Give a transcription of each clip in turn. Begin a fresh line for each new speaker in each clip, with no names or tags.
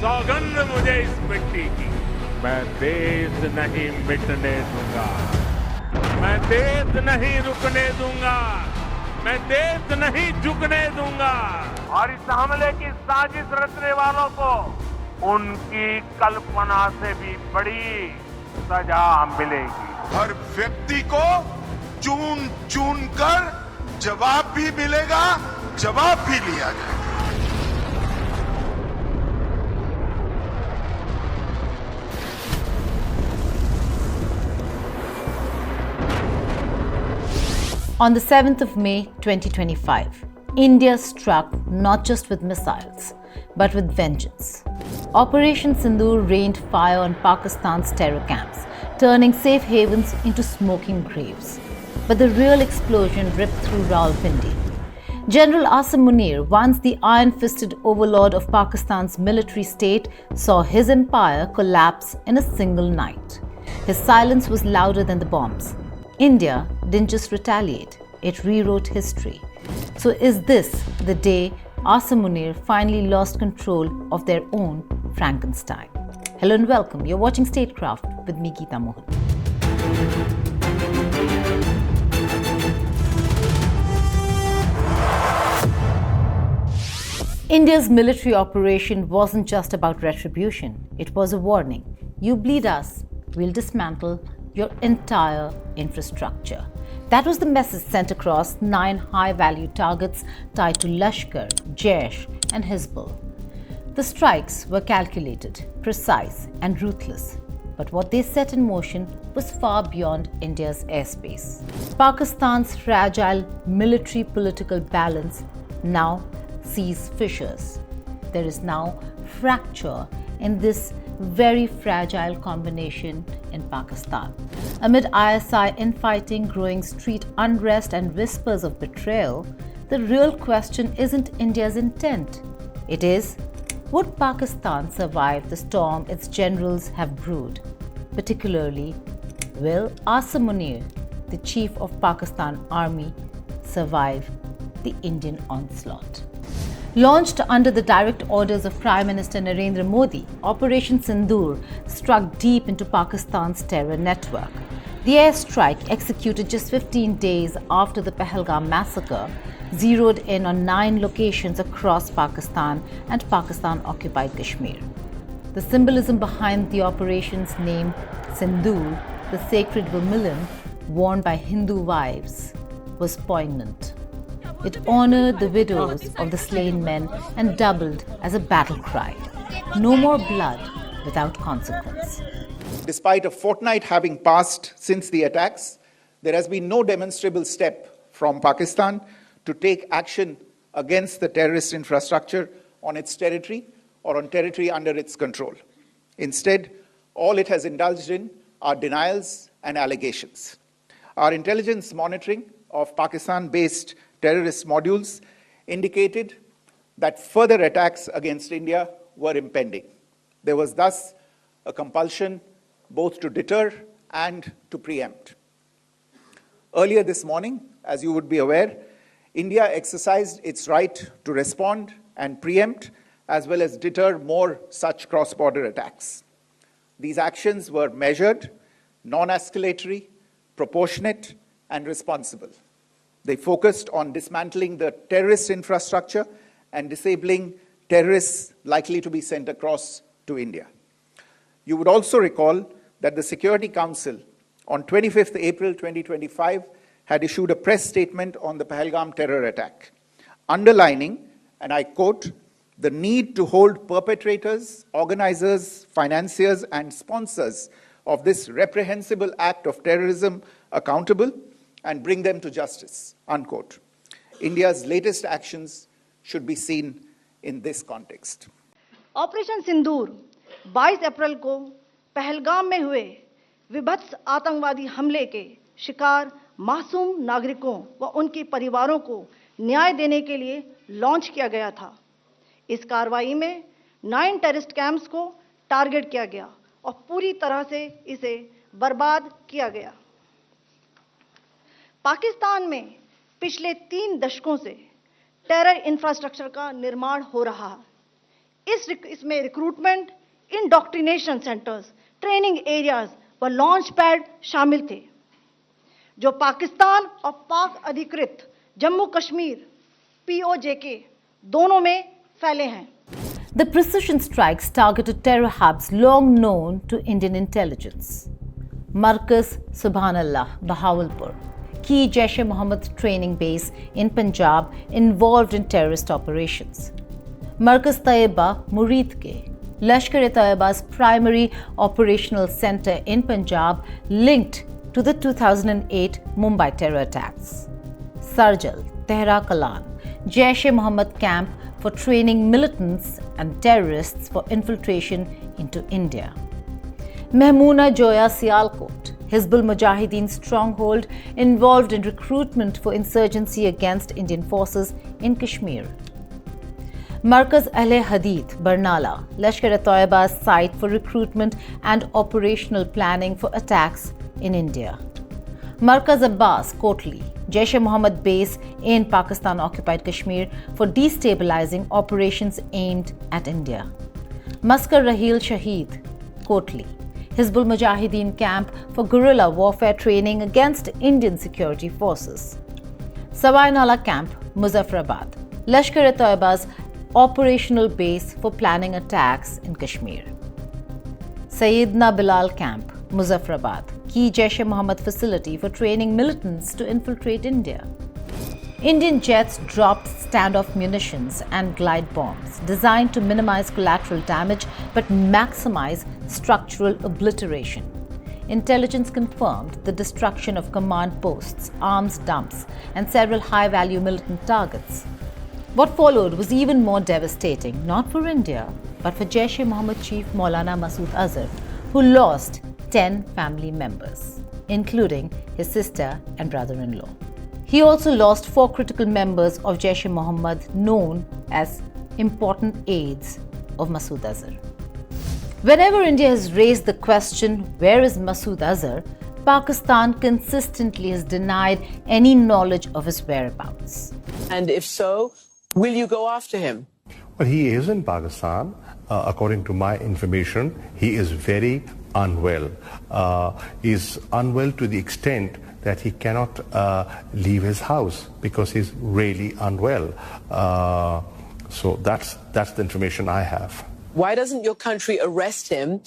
सौगंध मुझे इस मिट्टी की, मैं देश नहीं मिटने दूंगा, मैं देश नहीं रुकने दूंगा, मैं देश नहीं झुकने दूंगा। और इस हमले की साजिश रचने वालों को उनकी कल्पना से भी बड़ी सजा मिलेगी।
हर व्यक्ति को चुन चुन कर जवाब भी मिलेगा, जवाब भी लिया जाएगा।
On the 7th of May 2025, India struck not just with missiles, but with vengeance. Operation Sindoor rained fire on Pakistan's terror camps, turning safe havens into smoking graves. But the real explosion ripped through Rawalpindi. General Asim Munir, once the iron-fisted overlord of Pakistan's military state, saw his empire collapse in a single night. His silence was louder than the bombs. India didn't just retaliate, it rewrote history. So is this the day Asim Munir finally lost control of their own Frankenstein? Hello and welcome. You're watching Statecraft with me, Geeta Mohan. India's military operation wasn't just about retribution. It was a warning. You bleed us, we'll dismantle your entire infrastructure. That was the message sent across 9 high-value targets tied to Lashkar, Jaish and Hizbul. The strikes were calculated, precise and ruthless. But what they set in motion was far beyond India's airspace. Pakistan's fragile military-political balance now sees fissures. There is now fracture in this very fragile combination in Pakistan. Amid ISI infighting, growing street unrest and whispers of betrayal, the real question isn't India's intent. It is, would Pakistan survive the storm its generals have brewed? Particularly, will Asim Munir, the chief of Pakistan Army, survive the Indian onslaught? Launched under the direct orders of Prime Minister Narendra Modi, Operation Sindoor struck deep into Pakistan's terror network. The airstrike, executed just 15 days after the Pahalgam massacre, zeroed in on 9 locations across Pakistan and Pakistan-occupied Kashmir. The symbolism behind the operation's name, Sindhur, the sacred vermilion worn by Hindu wives, was poignant. It honored the widows of the slain men and doubled as a battle cry. No more blood without consequence.
Despite a fortnight having passed since the attacks, there has been no demonstrable step from Pakistan to take action against the terrorist infrastructure on its territory or on territory under its control. Instead, all it has indulged in are denials and allegations. Our intelligence monitoring of Pakistan-based terrorist modules indicated that further attacks against India were impending. There was thus a compulsion both to deter and to preempt. Earlier this morning, as you would be aware, India exercised its right to respond and preempt as well as deter more such cross-border attacks. These actions were measured, non-escalatory, proportionate, and responsible. They focused on dismantling the terrorist infrastructure and disabling terrorists likely to be sent across to India. You would also recall that the Security Council on 25th April 2025 had issued a press statement on the Pahalgam terror attack, underlining, and I quote, the need to hold perpetrators, organizers, financiers, and sponsors of this reprehensible act of terrorism accountable and bring them to justice, unquote. India's latest actions should be seen in this context.
Operation Sindoor 22 अप्रैल को पहलगाम में हुए विभत्स आतंकवादी हमले के शिकार मासूम नागरिकों व उनके परिवारों को न्याय देने के लिए लॉन्च किया गया था। इस कार्रवाई में 9 टेररिस्ट कैंप्स को टारगेट किया गया और पूरी तरह से इसे बर्बाद किया गया। पाकिस्तान में पिछले 3 दशकों से टेरर इंफ्रास्ट्रक्चर का निर्माण हो रहा है। इसमें recruitment, indoctrination centres, training areas व लॉन्च पैड शामिल थे, जो पाकिस्तान और पाक अधिकृत जम्मू कश्मीर POJK दोनों में फैले हैं.
The precision strikes targeted terror hubs long known to Indian intelligence. Markaz Subhanallah, Bahawalpur, key Jaish-e-Mohammed training base in Punjab involved in terrorist operations. Markaz Taiba, Muridke, Lashkar-e-Taiba's primary operational center in Punjab linked to the 2008 Mumbai terror attacks. Sarjal, Tehra Kalan, Jaish-e-Mohammed camp for training militants and terrorists for infiltration into India. Mehmoona Joya Sialkot, Hizbul Mujahideen stronghold involved in recruitment for insurgency against Indian forces in Kashmir. Markaz Ahle Hadith, Barnala, Lashkar-e-Taiba's site for recruitment and operational planning for attacks in India. Markaz Abbas, Kotli, Jaish-e-Mohammed base in Pakistan-occupied Kashmir for destabilizing operations aimed at India. Maskar Rahil Shaheed, Kotli, Hizbul Mujahideen camp for guerrilla warfare training against Indian security forces. Sawai Nala camp, Muzaffarabad, Lashkar-e-Taiba's operational base for planning attacks in Kashmir. Sayyidina Bilal camp, Muzaffarabad, key Jaish-e-Mohammed facility for training militants to infiltrate India. Indian jets dropped standoff munitions and glide bombs designed to minimize collateral damage but maximize structural obliteration. Intelligence confirmed the destruction of command posts, arms dumps, and several high-value militant targets. What followed was even more devastating, not for India, but for Jaish-e-Mohammed Chief Maulana Masood Azhar, who lost 10 family members, including his sister and brother-in-law. He also lost 4 critical members of Jaish-e-Mohammed known as important aides of Masoud Azar. Whenever India has raised the question, where is Masoud Azar, Pakistan consistently has denied any knowledge of his whereabouts.
And if so, will you go after him?
Well, he is in Pakistan. According to my information, he is very unwell. He is unwell to the extent that he cannot leave his house because he's really unwell. So that's the information I have.
Why doesn't your country arrest him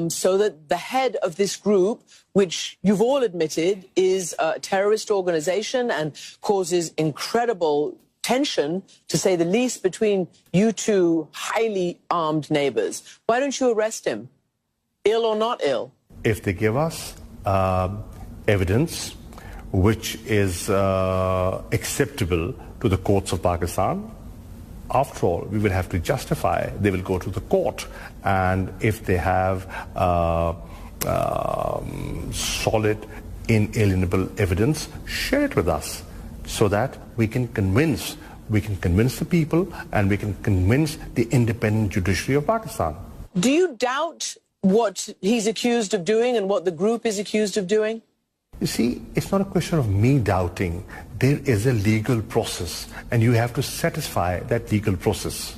so that the head of this group, which you've all admitted is a terrorist organization and causes incredible tension, to say the least, between you two highly armed neighbors, why don't you arrest him, ill or not ill?
If they give us evidence which is acceptable to the courts of Pakistan, after all, we will have to justify. They will go to the court, and if they have solid, inalienable evidence, share it with us, so that we can convince the people, and we can convince the independent judiciary of Pakistan.
Do you doubt what he's accused of doing and what the group is accused of doing?
You see, it's not a question of me doubting. There is a legal process, and you have to satisfy that legal process.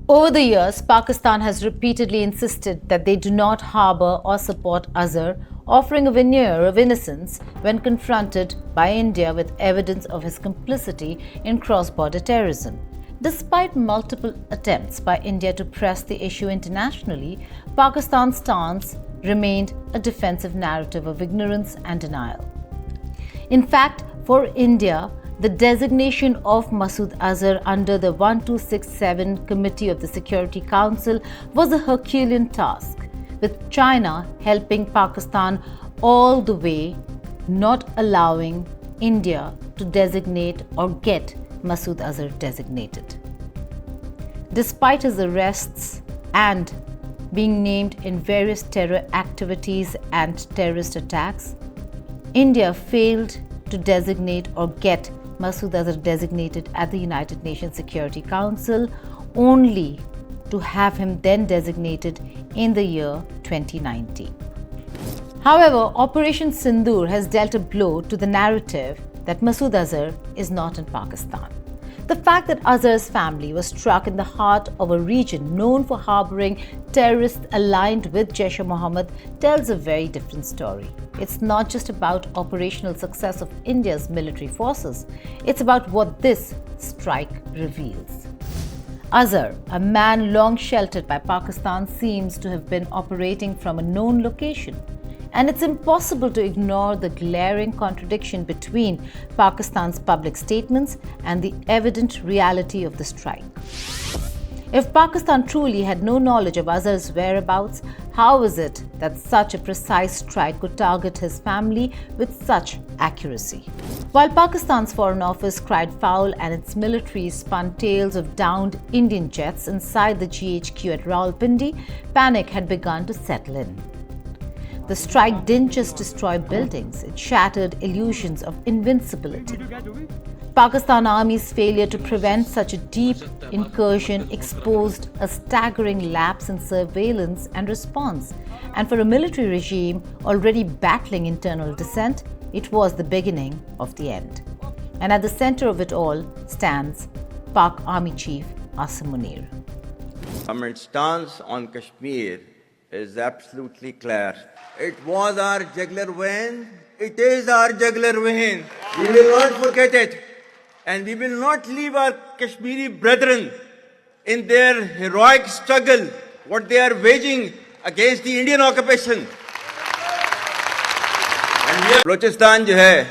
Over the years, Pakistan has repeatedly insisted that they do not harbor or support Azhar, offering a veneer of innocence when confronted by India with evidence of his complicity in cross-border terrorism. Despite multiple attempts by India to press the issue internationally, Pakistan's stance remained a defensive narrative of ignorance and denial. In fact, for India, the designation of Masoud Azhar under the 1267 Committee of the Security Council was a Herculean task, with China helping Pakistan all the way, not allowing India to designate or get Masoud Azhar designated. Despite his arrests and being named in various terror activities and terrorist attacks, India failed to designate or get Masoud Azhar designated at the United Nations Security Council, only to have him then designated in the year 2019. However, Operation Sindoor has dealt a blow to the narrative that Masoud Azhar is not in Pakistan. The fact that Azhar's family was struck in the heart of a region known for harboring terrorists aligned with Jaish-e-Mohammed tells a very different story. It's not just about operational success of India's military forces, it's about what this strike reveals. Azhar, a man long sheltered by Pakistan, seems to have been operating from a known location. And it's impossible to ignore the glaring contradiction between Pakistan's public statements and the evident reality of the strike. If Pakistan truly had no knowledge of Azhar's whereabouts, how is it that such a precise strike could target his family with such accuracy? While Pakistan's Foreign Office cried foul and its military spun tales of downed Indian jets inside the GHQ at Rawalpindi, panic had begun to settle in. The strike didn't just destroy buildings, it shattered illusions of invincibility. Pakistan Army's failure to prevent such a deep incursion exposed a staggering lapse in surveillance and response. And for a military regime already battling internal dissent, it was the beginning of the end. And at the center of it all stands Pak Army Chief Asim Munir.
Government's stance on Kashmir is absolutely clear. It was our jugular vein. It is our jugular vein. We will not forget it. And we will not leave our Kashmiri brethren in their heroic struggle, what they are waging against the Indian occupation. And Balochistan जो है,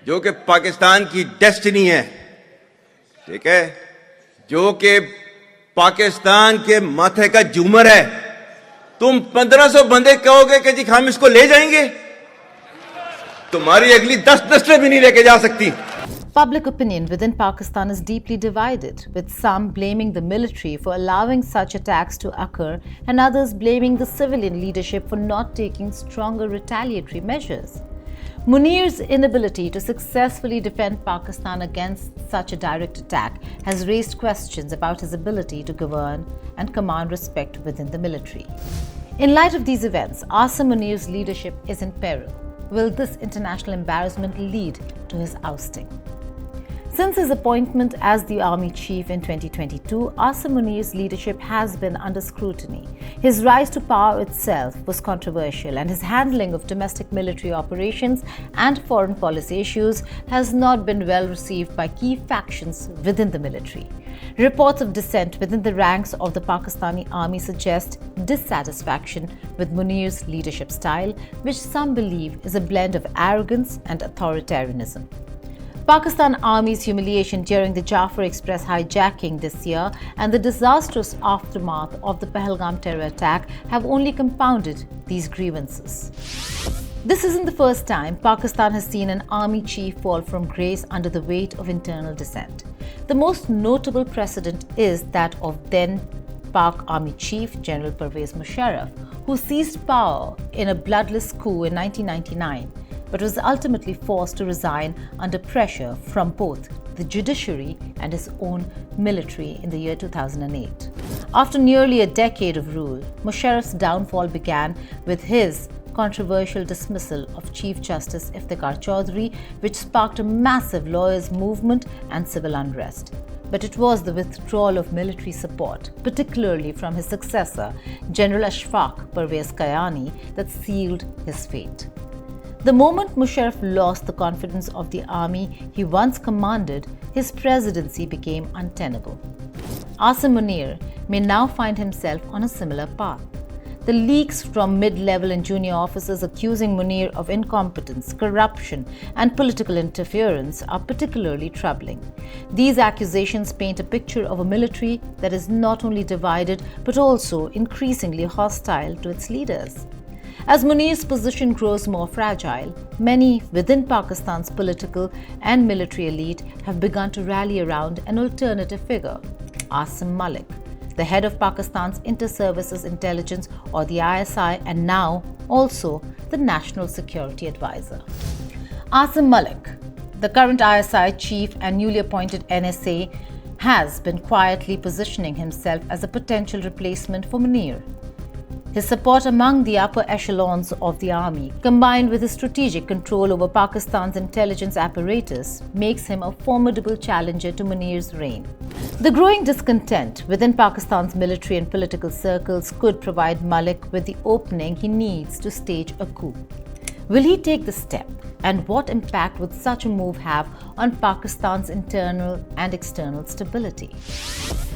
जो कि पाकिस्तान की destiny है, ठीक है, जो कि पाकिस्तान के माथे का झूमर है, तुम 1500 बंदे कहोगे कि जी हम इसको ले जाएंगे, तुम्हारी अगली 10 नस्लें भी नहीं लेके जा सकती.
Public opinion within Pakistan is deeply divided, with some blaming the military for allowing such attacks to occur and others blaming the civilian leadership for not taking stronger retaliatory measures. Munir's inability to successfully defend Pakistan against such a direct attack has raised questions about his ability to govern and command respect within the military. In light of these events, Asim Munir's leadership is in peril. Will this international embarrassment lead to his ousting? Since his appointment as the Army Chief in 2022, Asim Munir's leadership has been under scrutiny. His rise to power itself was controversial, and his handling of domestic military operations and foreign policy issues has not been well received by key factions within the military. Reports of dissent within the ranks of the Pakistani army suggest dissatisfaction with Munir's leadership style, which some believe is a blend of arrogance and authoritarianism. Pakistan Army's humiliation during the Jafar Express hijacking this year and the disastrous aftermath of the Pahalgam terror attack have only compounded these grievances. This isn't the first time Pakistan has seen an army chief fall from grace under the weight of internal dissent. The most notable precedent is that of then Pak Army Chief General Pervez Musharraf, who seized power in a bloodless coup in 1999. But was ultimately forced to resign under pressure from both the judiciary and his own military in the year 2008. After nearly a decade of rule, Musharraf's downfall began with his controversial dismissal of Chief Justice Iftikhar Chaudhry, which sparked a massive lawyers' movement and civil unrest. But it was the withdrawal of military support, particularly from his successor, General Ashfaq Parvez Kayani, that sealed his fate. The moment Musharraf lost the confidence of the army he once commanded, his presidency became untenable. Asim Munir may now find himself on a similar path. The leaks from mid-level and junior officers accusing Munir of incompetence, corruption, and political interference are particularly troubling. These accusations paint a picture of a military that is not only divided but also increasingly hostile to its leaders. As Munir's position grows more fragile, many within Pakistan's political and military elite have begun to rally around an alternative figure, Asim Malik, the head of Pakistan's Inter-Services Intelligence or the ISI, and now also the National Security Advisor. Asim Malik, the current ISI chief and newly appointed NSA, has been quietly positioning himself as a potential replacement for Munir. His support among the upper echelons of the army, combined with his strategic control over Pakistan's intelligence apparatus, makes him a formidable challenger to Munir's reign. The growing discontent within Pakistan's military and political circles could provide Malik with the opening he needs to stage a coup. Will he take the step? And what impact would such a move have on Pakistan's internal and external stability?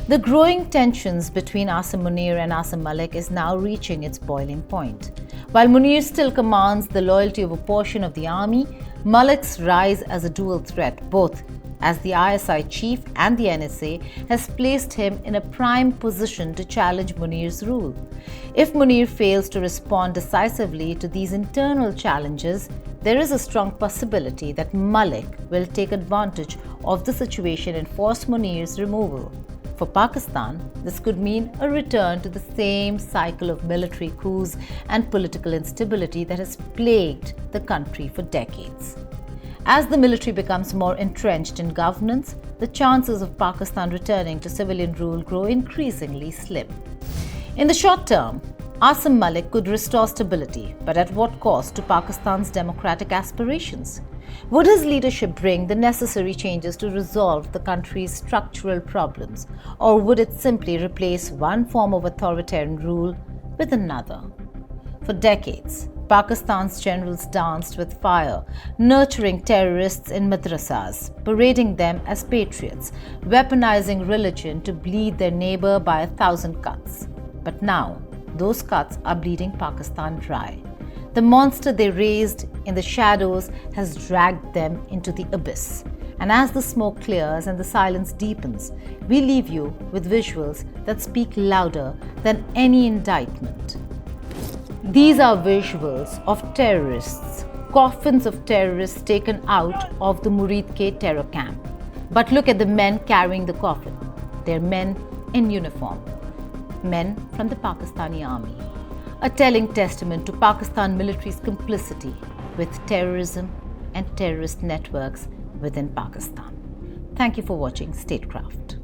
The growing tensions between Asim Munir and Asim Malik is now reaching its boiling point. While Munir still commands the loyalty of a portion of the army, Malik's rise as a dual threat, both as the ISI chief and the NSA, has placed him in a prime position to challenge Munir's rule. If Munir fails to respond decisively to these internal challenges, there is a strong possibility that Malik will take advantage of the situation and force Munir's removal. For Pakistan, this could mean a return to the same cycle of military coups and political instability that has plagued the country for decades. As the military becomes more entrenched in governance, the chances of Pakistan returning to civilian rule grow increasingly slim. In the short term, Asim Malik could restore stability, but at what cost to Pakistan's democratic aspirations? Would his leadership bring the necessary changes to resolve the country's structural problems, or would it simply replace one form of authoritarian rule with another? For decades, Pakistan's generals danced with fire, nurturing terrorists in madrasas, parading them as patriots, weaponizing religion to bleed their neighbor by 1,000 cuts. But now, those cuts are bleeding Pakistan dry. The monster they raised in the shadows has dragged them into the abyss. And as the smoke clears and the silence deepens, we leave you with visuals that speak louder than any indictment. These are visuals of terrorists, coffins of terrorists taken out of the Murid K terror camp. But look at the men carrying the coffin. They're men in uniform, men from the Pakistani army, a telling testament to Pakistan military's complicity with terrorism and terrorist networks within Pakistan. Thank you for watching Statecraft.